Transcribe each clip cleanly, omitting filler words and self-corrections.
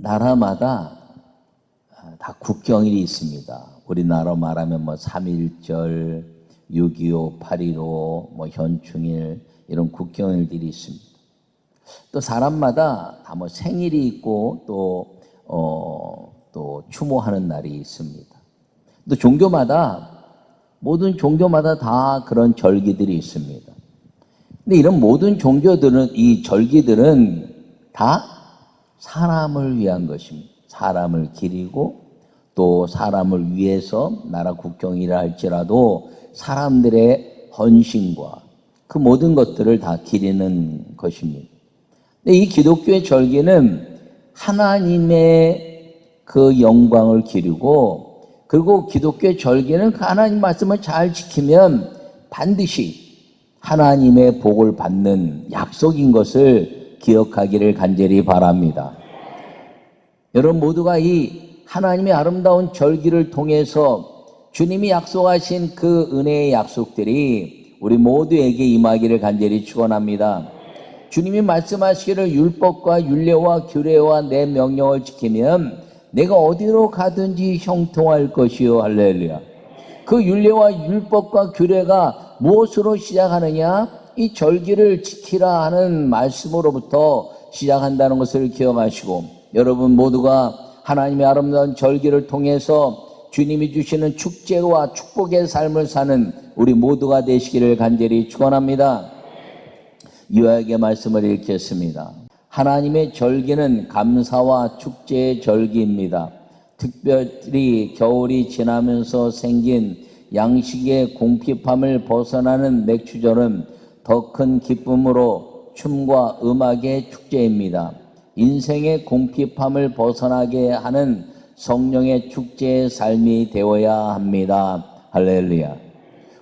나라마다 다 국경일이 있습니다. 우리나라 말하면 뭐 3.1절, 6.25, 8.15, 뭐 현충일 이런 국경일들이 있습니다. 또 사람마다 다 뭐 생일이 있고 또 추모하는 날이 있습니다. 또 종교마다 모든 종교마다 다 그런 절기들이 있습니다. 근데 이런 모든 종교들은 이 절기들은 다 사람을 위한 것입니다. 사람을 기리고 또 사람을 위해서 나라 국경이라 할지라도 사람들의 헌신과 그 모든 것들을 다 기리는 것입니다. 근데 이 기독교의 절기는 하나님의 그 영광을 기리고 그리고 기독교의 절기는 그 하나님 말씀을 잘 지키면 반드시 하나님의 복을 받는 약속인 것을 기억하기를 간절히 바랍니다. 여러분 모두가 이 하나님의 아름다운 절기를 통해서 주님이 약속하신 그 은혜의 약속들이 우리 모두에게 임하기를 간절히 축원합니다. 주님이 말씀하시기를 율법과 율례와 규례와 내 명령을 지키면 내가 어디로 가든지 형통할 것이요. 할렐루야. 그 율례와 율법과 규례가 무엇으로 시작하느냐? 이 절기를 지키라 하는 말씀으로부터 시작한다는 것을 기억하시고 여러분 모두가 하나님의 아름다운 절기를 통해서 주님이 주시는 축제와 축복의 삶을 사는 우리 모두가 되시기를 간절히 축원합니다. 요약의 말씀을 읽겠습니다. 하나님의 절기는 감사와 축제의 절기입니다. 특별히 겨울이 지나면서 생긴 양식의 궁핍함을 벗어나는 맥주절은 더 큰 기쁨으로 춤과 음악의 축제입니다. 인생의 궁핍함을 벗어나게 하는 성령의 축제의 삶이 되어야 합니다. 할렐루야.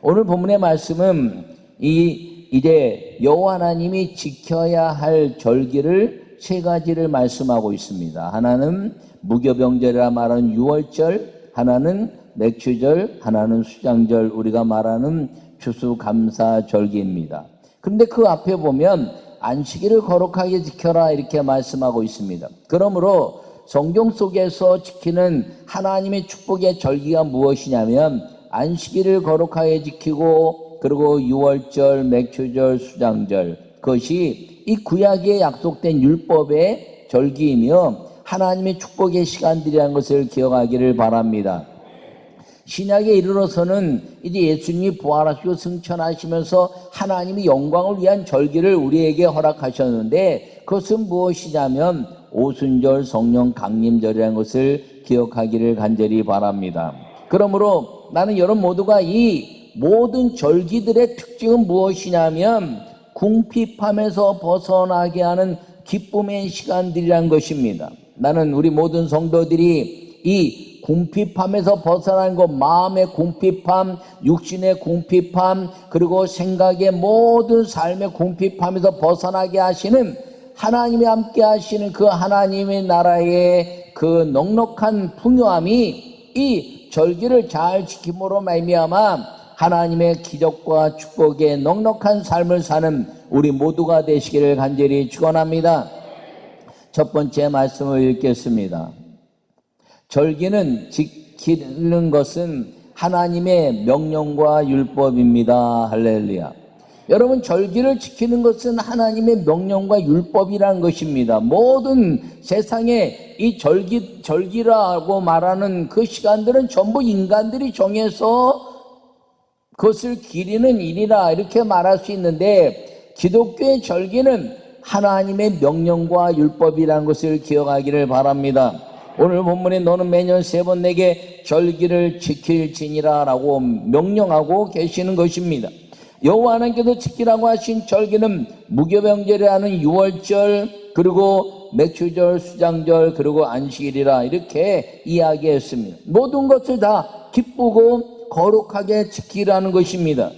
오늘 본문의 말씀은 이제 여호와 하나님이 지켜야 할 절기를 세 가지를 말씀하고 있습니다. 하나는 무교병절이라 말하는 유월절, 하나는 맥주절, 하나는 수장절, 우리가 말하는 추수감사절기입니다. 그런데 그 앞에 보면 안식일을 거룩하게 지켜라 이렇게 말씀하고 있습니다. 그러므로 성경 속에서 지키는 하나님의 축복의 절기가 무엇이냐면 안식일을 거룩하게 지키고 그리고 유월절, 맥주절, 수장절 그것이 이 구약에 약속된 율법의 절기이며 하나님의 축복의 시간들이라는 것을 기억하기를 바랍니다. 신약에 이르러서는 이제 예수님이 부활하시고 승천하시면서 하나님이 영광을 위한 절기를 우리에게 허락하셨는데 그것은 무엇이냐면 오순절 성령 강림절이라는 것을 기억하기를 간절히 바랍니다. 그러므로 나는 여러분 모두가 이 모든 절기들의 특징은 무엇이냐면 궁핍함에서 벗어나게 하는 기쁨의 시간들이란 것입니다. 나는 우리 모든 성도들이 이 궁핍함에서 벗어나는 것, 마음의 궁핍함, 육신의 궁핍함, 그리고 생각의 모든 삶의 궁핍함에서 벗어나게 하시는 하나님이 함께 하시는 그 하나님의 나라의 그 넉넉한 풍요함이 이 절기를 잘 지킴으로 말미암아 하나님의 기적과 축복의 넉넉한 삶을 사는 우리 모두가 되시기를 간절히 축원합니다. 첫 번째 말씀을 읽겠습니다. 절기는 지키는 것은 하나님의 명령과 율법입니다. 할렐루야. 여러분 절기를 지키는 것은 하나님의 명령과 율법이라는 것입니다. 모든 세상에 이 절기라고 말하는 그 시간들은 전부 인간들이 정해서 그것을 기리는 일이라 이렇게 말할 수 있는데 기독교의 절기는 하나님의 명령과 율법이라는 것을 기억하기를 바랍니다. 오늘 본문에 너는 매년 3번 내게 절기를 지킬지니라 라고 명령하고 계시는 것입니다. 여호와 하나님께서 지키라고 하신 절기는 무교병절이라는 유월절 그리고 맥주절, 수장절 그리고 안식일이라 이렇게 이야기했습니다. 모든 것을 다 기쁘고 거룩하게 지키라는 것입니다.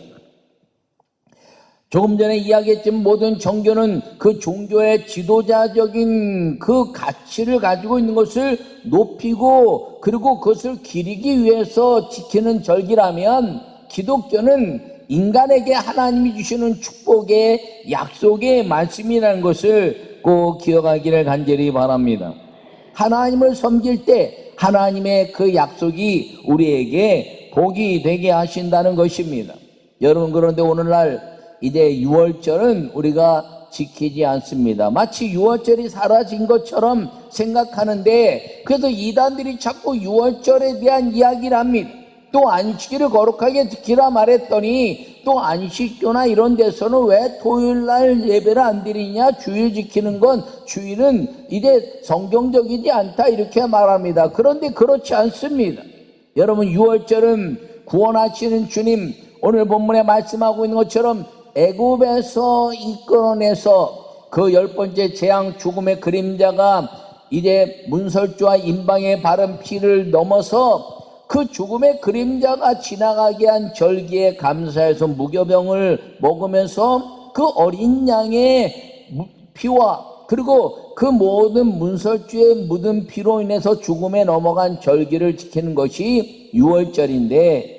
조금 전에 이야기했지만 모든 종교는 그 종교의 지도자적인 그 가치를 가지고 있는 것을 높이고 그리고 그것을 기리기 위해서 지키는 절기라면 기독교는 인간에게 하나님이 주시는 축복의 약속의 말씀이라는 것을 꼭 기억하기를 간절히 바랍니다. 하나님을 섬길 때 하나님의 그 약속이 우리에게 복이 되게 하신다는 것입니다. 여러분, 그런데 오늘날 이제 유월절은 우리가 지키지 않습니다. 마치 유월절이 사라진 것처럼 생각하는데, 그래서 이단들이 자꾸 유월절에 대한 이야기를 합니다. 또 안식일을 거룩하게 지키라 말했더니 또 안식교나 이런 데서는 왜 토요일날 예배를 안 드리냐, 주일 지키는 건, 주일은 이제 성경적이지 않다 이렇게 말합니다. 그런데 그렇지 않습니다. 여러분, 유월절은 구원하시는 주님, 오늘 본문에 말씀하고 있는 것처럼 애굽에서 이끌어내서 그 10번째 재앙 죽음의 그림자가 이제 문설주와 임방에 바른 피를 넘어서 그 죽음의 그림자가 지나가게 한 절기에 감사해서 무교병을 먹으면서 그 어린 양의 피와 그리고 그 모든 문설주에 묻은 피로 인해서 죽음에 넘어간 절기를 지키는 것이 유월절인데,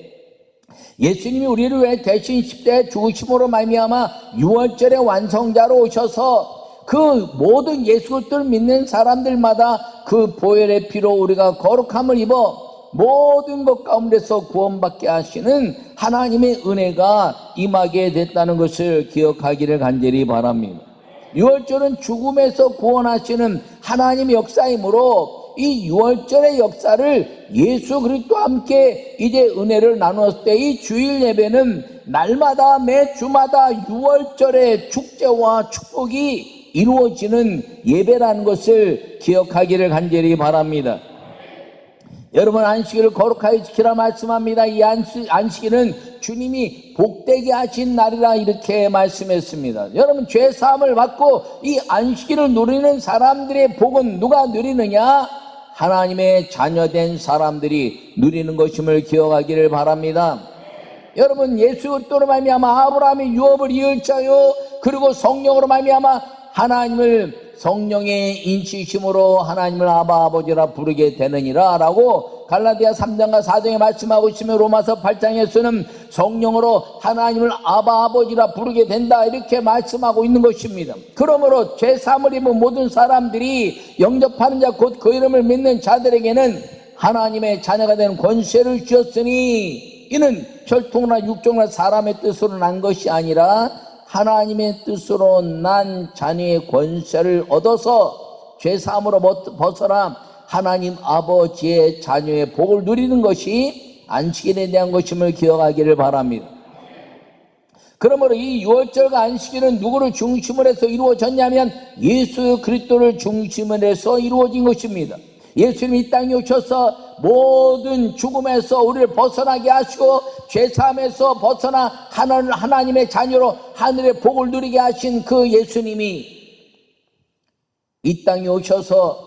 예수님이 우리를 왜 대신 십자가에 죽으심으로 말미암아 유월절의 완성자로 오셔서 그 모든 예수 그리스도를 믿는 사람들마다 그 보혈의 피로 우리가 거룩함을 입어 모든 것 가운데서 구원받게 하시는 하나님의 은혜가 임하게 됐다는 것을 기억하기를 간절히 바랍니다. 유월절은 죽음에서 구원하시는 하나님의 역사이므로 이 유월절의 역사를 예수 그리스도와 함께 이제 은혜를 나누었을 때 이 주일 예배는 날마다 매 주마다 유월절의 축제와 축복이 이루어지는 예배라는 것을 기억하기를 간절히 바랍니다. 여러분, 안식일을 거룩하게 지키라 말씀합니다. 이 안식일은 주님이 복되게 하신 날이라 이렇게 말씀했습니다. 여러분, 죄사함을 받고 이 안식일을 누리는 사람들의 복은 누가 누리느냐? 하나님의 자녀된 사람들이 누리는 것임을 기억하기를 바랍니다. 여러분, 예수 그리스도로 말미암아 아브라함이 유업을 이을 자요, 그리고 성령으로 말미암아 하나님을 성령의 인치심으로 하나님을 아바 아버지라 부르게 되느니라 라고 갈라디아 3장과 4장에 말씀하고 있으며, 로마서 8장에서는 성령으로 하나님을 아바 아버지라 부르게 된다 이렇게 말씀하고 있는 것입니다. 그러므로 죄사함을 입은 모든 사람들이 영접하는 자 곧 그 이름을 믿는 자들에게는 하나님의 자녀가 되는 권세를 주셨으니 이는 혈통이나 육종이나 사람의 뜻으로 난 것이 아니라 하나님의 뜻으로 난 자녀의 권세를 얻어서 죄사함으로 벗어나 하나님 아버지의 자녀의 복을 누리는 것이 안식일에 대한 것임을 기억하기를 바랍니다. 그러므로 이 유월절과 안식일은 누구를 중심으로 해서 이루어졌냐면 예수 그리스도를 중심으로 해서 이루어진 것입니다. 예수님이 이 땅에 오셔서 모든 죽음에서 우리를 벗어나게 하시고 죄사함에서 벗어나 하나님의 자녀로 하늘의 복을 누리게 하신 그 예수님이 이 땅에 오셔서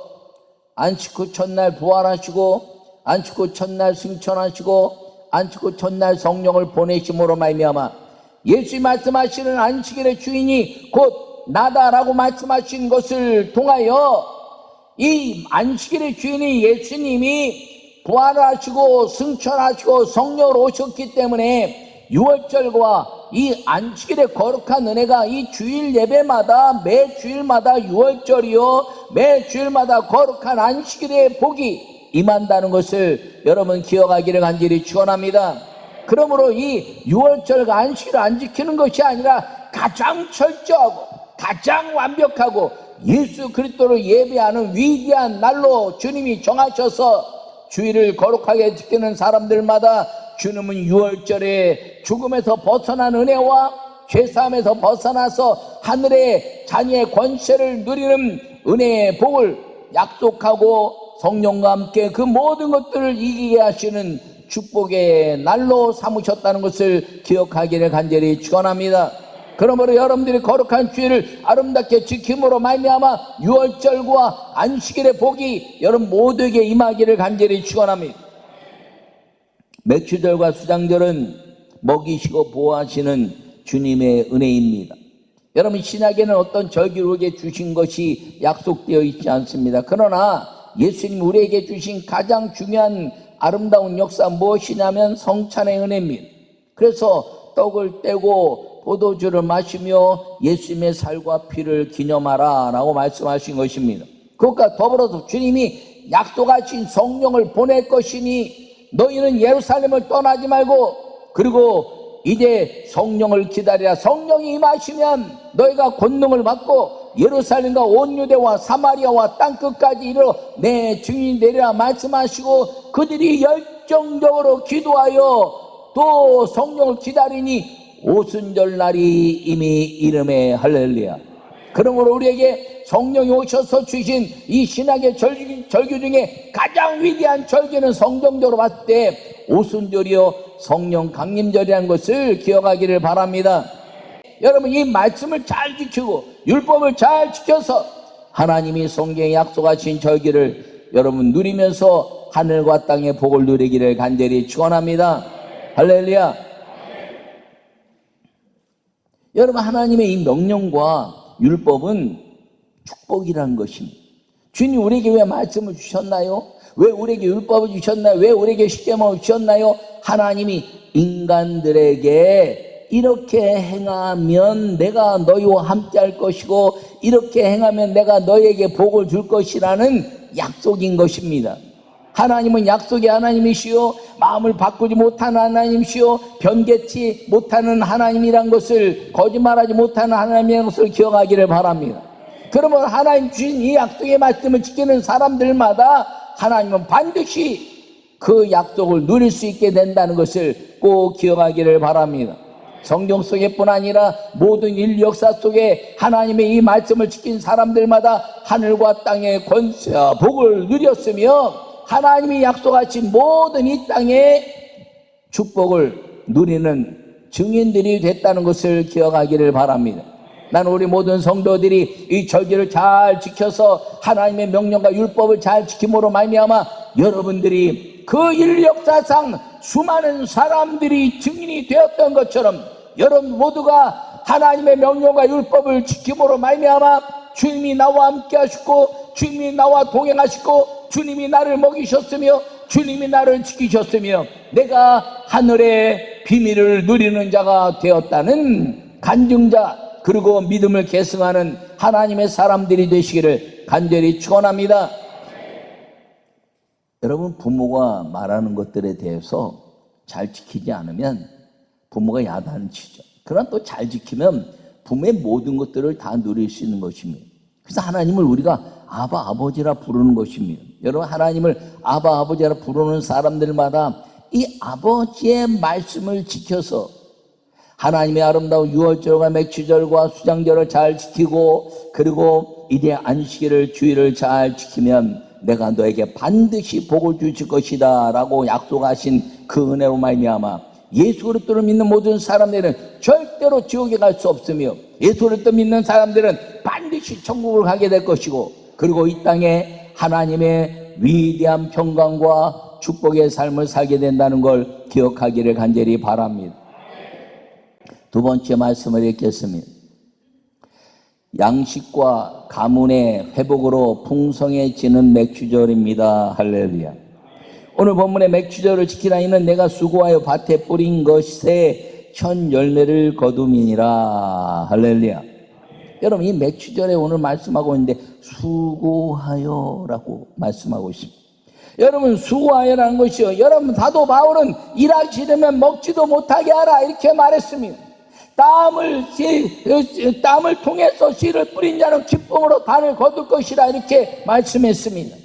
안식 후 첫날 부활하시고 안식 후 첫날 승천하시고 안식 후 첫날 성령을 보내심으로 말미암아 예수님이 말씀하시는 안식일의 주인이 곧 나다라고 말씀하신 것을 통하여 이 안식일의 주인이 예수님이 부활하시고 승천하시고 성령으로 오셨기 때문에 유월절과 이 안식일의 거룩한 은혜가 이 주일 예배마다 매 주일마다 유월절이요 매 주일마다 거룩한 안식일의 복이 임한다는 것을 여러분 기억하기를 간절히 축원합니다. 그러므로 이 유월절과 안식일을 안 지키는 것이 아니라 가장 철저하고 가장 완벽하고 예수 그리스도를 예배하는 위대한 날로 주님이 정하셔서 주일을 거룩하게 지키는 사람들마다 주님은 유월절에 죽음에서 벗어난 은혜와 죄사함에서 벗어나서 하늘의 자녀의 권세를 누리는 은혜의 복을 약속하고 성령과 함께 그 모든 것들을 이기게 하시는 축복의 날로 삼으셨다는 것을 기억하기를 간절히 축원합니다. 그러므로 여러분들이 거룩한 주일을 아름답게 지킴으로 말미암아 유월절과 안식일의 복이 여러분 모두에게 임하기를 간절히 축원합니다. 맥주절과 수장절은 먹이시고 보호하시는 주님의 은혜입니다. 여러분, 신약에는 어떤 절기를 우리에게 주신 것이 약속되어 있지 않습니다. 그러나 예수님 우리에게 주신 가장 중요한 아름다운 역사 무엇이냐면 성찬의 은혜입니다. 그래서 떡을 떼고 포도주를 마시며 예수님의 살과 피를 기념하라 라고 말씀하신 것입니다. 그것과 더불어서 주님이 약속하신 성령을 보낼 것이니 너희는 예루살렘을 떠나지 말고 그리고 이제 성령을 기다리라. 성령이 임하시면 너희가 권능을 받고 예루살렘과 온 유대와 사마리아와 땅끝까지 이르러 내 증인이 되리라 말씀하시고 그들이 열정적으로 기도하여 또 성령을 기다리니 오순절날이 이미 이름에 할렐루야. 그러므로 우리에게 성령이 오셔서 주신 이 신학의 절기 중에 가장 위대한 절기는 성경적으로 봤을 때 오순절이요 성령 강림절이라는 것을 기억하기를 바랍니다. 여러분 이 말씀을 잘 지키고 율법을 잘 지켜서 하나님이 성경에 약속하신 절기를 여러분 누리면서 하늘과 땅의 복을 누리기를 간절히 축원합니다. 할렐루야. 여러분 하나님의 이 명령과 율법은 축복이라는 것입니다. 주님 우리에게 왜 말씀을 주셨나요? 왜 우리에게 율법을 주셨나요? 왜 우리에게 십계명을 주셨나요? 하나님이 인간들에게 이렇게 행하면 내가 너희와 함께 할 것이고 이렇게 행하면 내가 너희에게 복을 줄 것이라는 약속인 것입니다. 하나님은 약속의 하나님이시요 마음을 바꾸지 못하는 하나님이시요 변개치 못하는 하나님이란 것을 거짓말하지 못하는 하나님이라는 것을 기억하기를 바랍니다. 그러면 하나님 주신 이 약속의 말씀을 지키는 사람들마다 하나님은 반드시 그 약속을 누릴 수 있게 된다는 것을 꼭 기억하기를 바랍니다. 성경 속에뿐 아니라 모든 인류 역사 속에 하나님의 이 말씀을 지킨 사람들마다 하늘과 땅의 권세와 복을 누렸으며 하나님이 약속하신 모든 이 땅의 축복을 누리는 증인들이 됐다는 것을 기억하기를 바랍니다. 나는 우리 모든 성도들이 이 절기를 잘 지켜서 하나님의 명령과 율법을 잘 지킴으로 말미암아 여러분들이 그 인류 역사상 수많은 사람들이 증인이 되었던 것처럼 여러분 모두가 하나님의 명령과 율법을 지킴으로 말미암아 주님이 나와 함께 하시고 주님이 나와 동행하시고 주님이 나를 먹이셨으며 주님이 나를 지키셨으며 내가 하늘의 비밀을 누리는 자가 되었다는 간증자 그리고 믿음을 계승하는 하나님의 사람들이 되시기를 간절히 축원합니다. 여러분 부모가 말하는 것들에 대해서 잘 지키지 않으면 부모가 야단치죠. 그러나 또 잘 지키면 부모의 모든 것들을 다 누릴 수 있는 것입니다. 그래서 하나님을 우리가 아바 아버지라 부르는 것입니다. 여러분 하나님을 아바 아버지라 부르는 사람들마다 이 아버지의 말씀을 지켜서 하나님의 아름다운 유월절과 맥주절과 수장절을 잘 지키고 그리고 이제 안식일을 주일을 잘 지키면 내가 너에게 반드시 복을 주실 것이다 라고 약속하신 그 은혜로 말미암아 예수 그리스도를 믿는 모든 사람들은 절대로 지옥에 갈 수 없으며 예수 그리스도 믿는 사람들은 반드시 천국을 가게 될 것이고 그리고 이 땅에 하나님의 위대한 평강과 축복의 삶을 살게 된다는 걸 기억하기를 간절히 바랍니다. 두 번째 말씀을 읽겠습니다. 양식과 가문의 회복으로 풍성해지는 맥주절입니다. 할렐루야. 오늘 본문의 맥주절을 지키라 이는 내가 수고하여 밭에 뿌린 것에 첫 열매를 거둠이니라. 할렐루야. 여러분 이 맥주절에 오늘 말씀하고 있는데 수고하여 라고 말씀하고 있습니다. 여러분 수고하여라는 것이요 여러분 사도 바울은 일하기 싫으면 먹지도 못하게 하라 이렇게 말했습니다. 땀을 통해서 씨를 뿌린 자는 기쁨으로 단을 거둘 것이라 이렇게 말씀했습니다.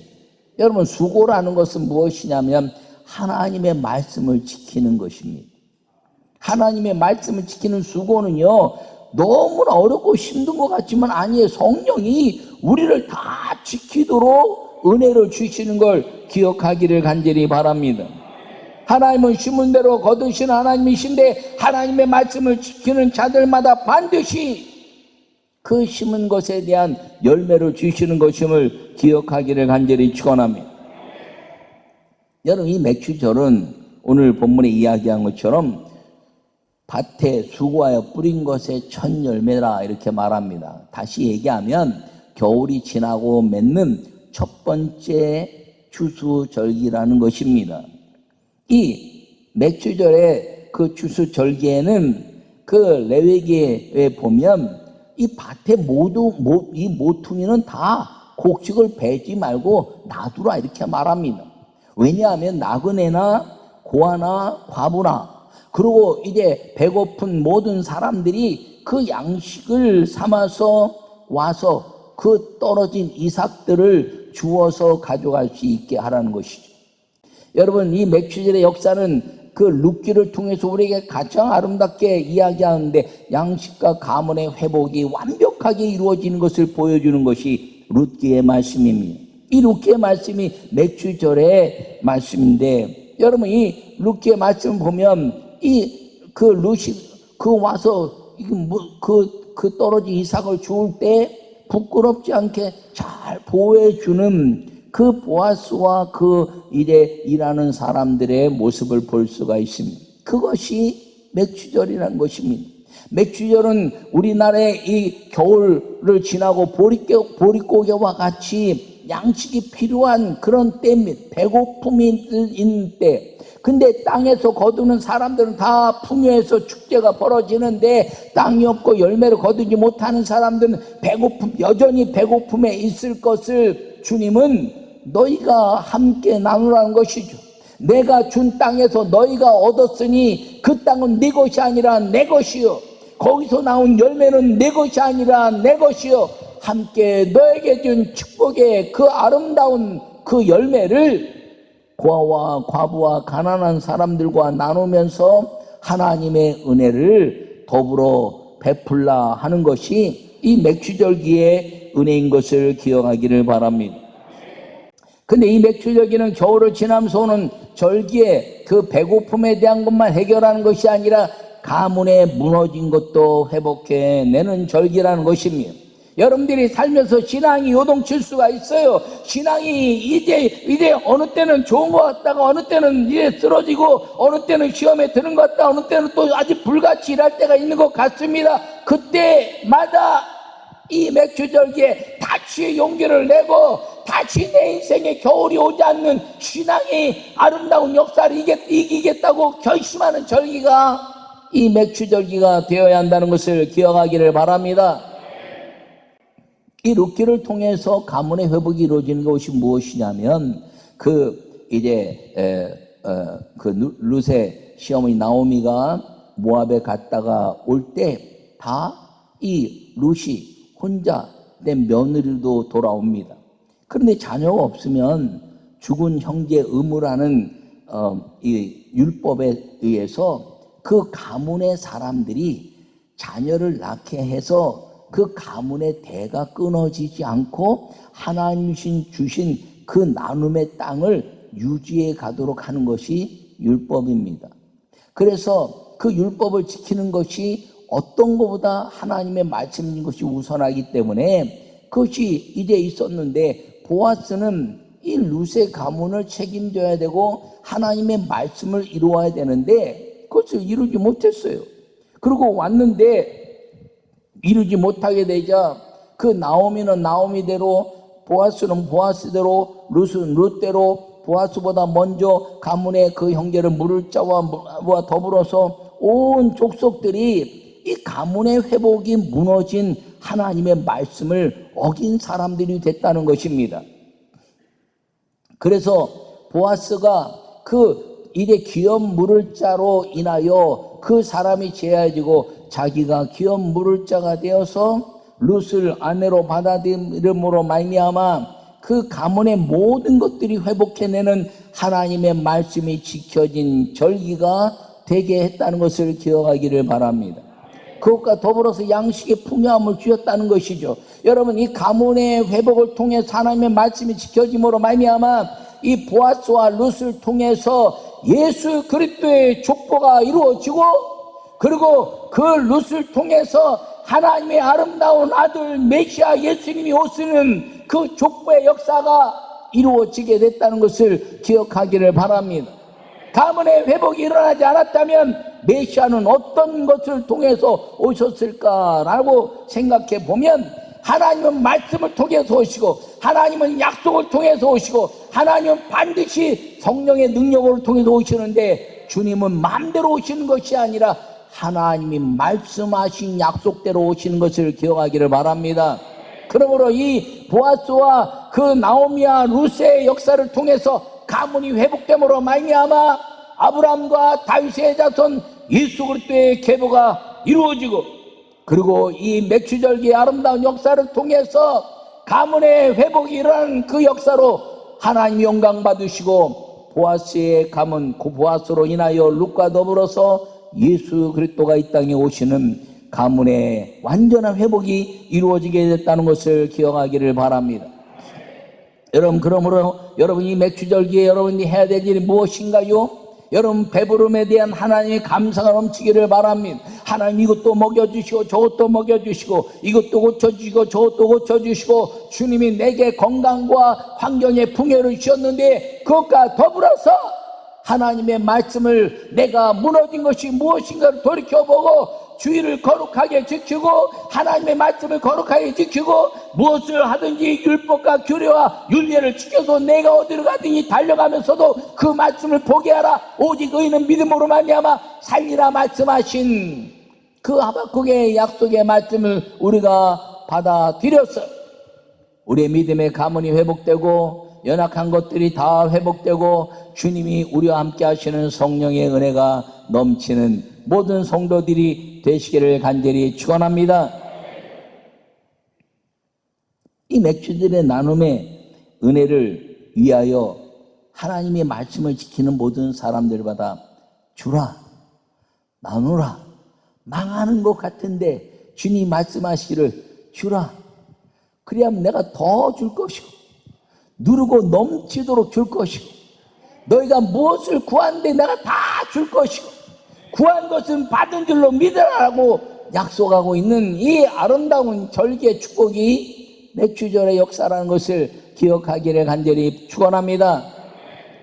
여러분 수고라는 것은 무엇이냐면 하나님의 말씀을 지키는 것입니다. 하나님의 말씀을 지키는 수고는요 너무나 어렵고 힘든 것 같지만 아니에요. 성령이 우리를 다 지키도록 은혜를 주시는 걸 기억하기를 간절히 바랍니다. 하나님은 심은 대로 거두시는 하나님이신데 하나님의 말씀을 지키는 자들마다 반드시 그 심은 것에 대한 열매를 주시는 것임을 기억하기를 간절히 축원합니다. 여러분 이 맥주절은 오늘 본문에 이야기한 것처럼 밭에 수고하여 뿌린 것의 첫 열매라 이렇게 말합니다. 다시 얘기하면 겨울이 지나고 맺는 첫 번째 추수절기라는 것입니다. 이 맥주절의 그 추수절기에는 그 레위기에 보면 이 밭의 이 모퉁이는 다 곡식을 베지 말고 놔두라 이렇게 말합니다. 왜냐하면 나그네나 고아나 과부나 그리고 이제 배고픈 모든 사람들이 그 양식을 삼아서 와서 그 떨어진 이삭들을 주워서 가져갈 수 있게 하라는 것이죠. 여러분, 이 맥추절의 역사는 그 룻기를 통해서 우리에게 가장 아름답게 이야기하는데 양식과 가문의 회복이 완벽하게 이루어지는 것을 보여주는 것이 룻기의 말씀입니다. 이 룻기의 말씀이 맥추절의 말씀인데, 여러분 이 룻기의 말씀을 보면 그 룻이 와서 그 떨어진 이삭을 주울 때 부끄럽지 않게 잘 보호해 주는 그 보아스와 그 일에 일하는 사람들의 모습을 볼 수가 있습니다. 그것이 맥추절이라는 것입니다. 맥추절은 우리나라의 이 겨울을 지나고 보릿고개와 같이 양식이 필요한 그런 때입니다. 배고픔이 있는 때. 근데 땅에서 거두는 사람들은 다 풍요해서 축제가 벌어지는데 땅이 없고 열매를 거두지 못하는 사람들은 여전히 배고픔에 있을 것을 주님은 너희가 함께 나누라는 것이죠. 내가 준 땅에서 너희가 얻었으니 그 땅은 네 것이 아니라 내 것이요, 거기서 나온 열매는 내 것이 아니라 내 것이요, 함께 너에게 준 축복의 그 아름다운 그 열매를 고아와 과부와 가난한 사람들과 나누면서 하나님의 은혜를 더불어 베풀라 하는 것이 이 맥추절기의 은혜인 것을 기억하기를 바랍니다. 근데 이 맥추절기는 겨울을 지나면서 오는 절기에 그 배고픔에 대한 것만 해결하는 것이 아니라 가문에 무너진 것도 회복해내는 절기라는 것입니다. 여러분들이 살면서 신앙이 요동칠 수가 있어요. 신앙이 이제 어느 때는 좋은 것 같다가 어느 때는 이제 쓰러지고 어느 때는 시험에 드는 것 같다, 어느 때는 또 아주 불같이 일할 때가 있는 것 같습니다. 그때마다 이 맥추절기에 다시 용기를 내고 다시 내 인생에 겨울이 오지 않는 신앙의 아름다운 역사를 이기겠다고 결심하는 절기가 이 맥추절기가 되어야 한다는 것을 기억하기를 바랍니다. 이 룻기를 통해서 가문의 회복이 이루어지는 것이 무엇이냐면 룻의 시어머니 나오미가 모압에 갔다가 올 때 다 이 룻이 혼자 된 며느리도 돌아옵니다. 그런데 자녀가 없으면 죽은 형제 의무라는 이 율법에 의해서 그 가문의 사람들이 자녀를 낳게 해서 그 가문의 대가 끊어지지 않고 하나님 주신 그 나눔의 땅을 유지해 가도록 하는 것이 율법입니다. 그래서 그 율법을 지키는 것이 어떤 것보다 하나님의 말씀인 것이 우선하기 때문에 그것이 이제 있었는데, 보아스는 이 룻의 가문을 책임져야 되고 하나님의 말씀을 이루어야 되는데 그것을 이루지 못했어요. 그리고 왔는데 이루지 못하게 되자 그 나오미는 나오미대로, 보아스는 보아스대로, 룻은 룻대로 보아스보다 먼저 가문의 그 형제를 물을 자와 더불어서 온 족속들이 이 가문의 회복이 무너진 하나님의 말씀을 어긴 사람들이 됐다는 것입니다. 그래서 보아스가 그 이제 기업 물을 자로 인하여 그 사람이 제하여지고 자기가 기업 물을 자가 되어서 룻을 아내로 받아들임으로 말미암아 그 가문의 모든 것들이 회복해내는 하나님의 말씀이 지켜진 절기가 되게 했다는 것을 기억하기를 바랍니다. 그것과 더불어서 양식의 풍요함을 주셨다는 것이죠. 여러분, 이 가문의 회복을 통해서 하나님의 말씀이 지켜짐으로 말미암아 이 보아스와 룻을 통해서 예수 그리스도의 족보가 이루어지고, 그리고 그 룻을 통해서 하나님의 아름다운 아들 메시아 예수님이 오시는 그 족보의 역사가 이루어지게 됐다는 것을 기억하기를 바랍니다. 가문의 회복이 일어나지 않았다면 메시아는 어떤 것을 통해서 오셨을까라고 생각해 보면, 하나님은 말씀을 통해서 오시고, 하나님은 약속을 통해서 오시고, 하나님은 반드시 성령의 능력을 통해서 오시는데, 주님은 마음대로 오시는 것이 아니라 하나님이 말씀하신 약속대로 오시는 것을 기억하기를 바랍니다. 그러므로 이 보아스와 그 나오미와 루스의 역사를 통해서 가문이 회복됨으로 말미암아 아브라함과 다윗의 자손 예수 그리스도의 계보가 이루어지고, 그리고 이 맥주절기의 아름다운 역사를 통해서 가문의 회복이 일어나는 그 역사로 하나님 영광 받으시고, 보아스의 가문, 그 보아스로 인하여 룻과 더불어서 예수 그리스도가 이 땅에 오시는 가문의 완전한 회복이 이루어지게 됐다는 것을 기억하기를 바랍니다. 여러분, 그러므로 여러분이 맥주절기에 여러분이 해야 될 일이 무엇인가요? 여러분, 배부름에 대한 하나님의 감사가 넘치기를 바랍니다. 하나님 이것도 먹여주시고 저것도 먹여주시고 이것도 고쳐주시고 저것도 고쳐주시고, 주님이 내게 건강과 환경의 풍요를 주셨는데 그것과 더불어서 하나님의 말씀을 내가 무너진 것이 무엇인가를 돌이켜보고 주의를 거룩하게 지키고 하나님의 말씀을 거룩하게 지키고, 무엇을 하든지 율법과 규례와 율례를 지켜서 내가 어디로 가든지 달려가면서도 그 말씀을 보게 하라. 오직 의인은 믿음으로 말미암아 살리라 말씀하신 그 하박국의 약속의 말씀을 우리가 받아들여서 우리의 믿음의 가문이 회복되고 연약한 것들이 다 회복되고 주님이 우리와 함께 하시는 성령의 은혜가 넘치는 모든 성도들이 되시기를 간절히 축원합니다. 이 맥주들의 나눔의 은혜를 위하여 하나님의 말씀을 지키는 모든 사람들마다 주라, 나누라. 망하는 것 같은데 주님 말씀하시기를 주라. 그래야면 내가 더 줄 것이고 누르고 넘치도록 줄 것이고, 너희가 무엇을 구하는데 내가 다 줄 것이고 구한 것은 받은 줄로 믿으라고 약속하고 있는 이 아름다운 절기의 축복이 맥주절의 역사라는 것을 기억하기를 간절히 축원합니다.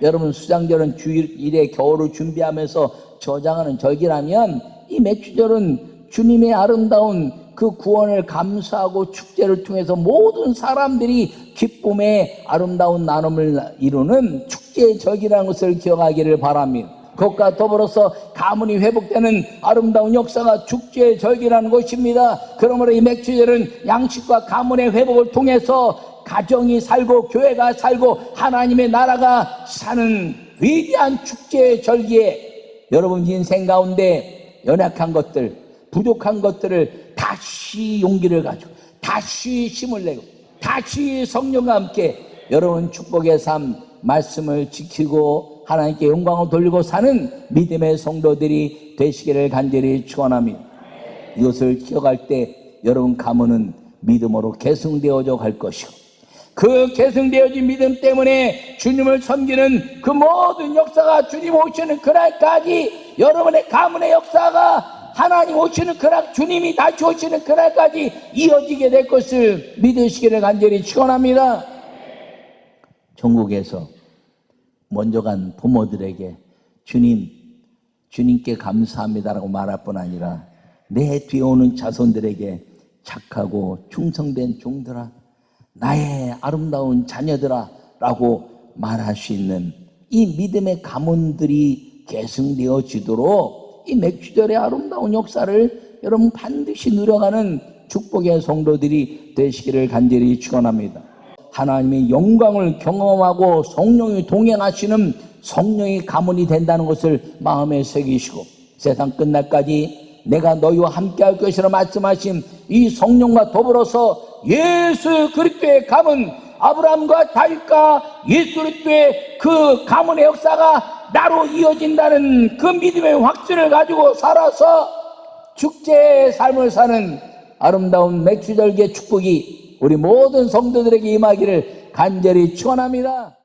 여러분, 수장절은 주일에 겨울을 준비하면서 저장하는 절기라면 이 맥주절은 주님의 아름다운 그 구원을 감사하고 축제를 통해서 모든 사람들이 기쁨의 아름다운 나눔을 이루는 축제의 절기라는 것을 기억하기를 바랍니다. 그것과 더불어서 가문이 회복되는 아름다운 역사가 축제의 절기라는 것입니다. 그러므로 이 맥주절은 양식과 가문의 회복을 통해서 가정이 살고 교회가 살고 하나님의 나라가 사는 위대한 축제의 절기에 여러분 인생 가운데 연약한 것들, 부족한 것들을 다시 용기를 가지고 다시 힘을 내고 다시 성령과 함께 여러분 축복의 삶, 말씀을 지키고 하나님께 영광을 돌리고 사는 믿음의 성도들이 되시기를 간절히 축원합니다. 이것을 기억할 때 여러분 가문은 믿음으로 계승되어져 갈 것이고, 그 계승되어진 믿음 때문에 주님을 섬기는 그 모든 역사가 주님 오시는 그날까지, 여러분의 가문의 역사가 하나님 오시는 그날, 주님이 다시 오시는 그날까지 이어지게 될 것을 믿으시기를 간절히 축원합니다. 전국에서 먼저 간 부모들에게 주님께 감사합니다라고 말할 뿐 아니라 내 뒤에 오는 자손들에게 착하고 충성된 종들아, 나의 아름다운 자녀들아 라고 말할 수 있는 이 믿음의 가문들이 계승되어지도록 이 맥주절의 아름다운 역사를 여러분 반드시 누려가는 축복의 성도들이 되시기를 간절히 축원합니다. 하나님의 영광을 경험하고 성령이 동행하시는 성령의 가문이 된다는 것을 마음에 새기시고, 세상 끝날까지 내가 너희와 함께 할 것이라 말씀하신 이 성령과 더불어서 예수 그리스도의 가문, 아브라함과 다윗과 예수 그리스도의 그 가문의 역사가 나로 이어진다는 그 믿음의 확신을 가지고 살아서 축제의 삶을 사는 아름다운 맥주절기의 축복이 우리 모든 성도들에게 임하기를 간절히 축원합니다.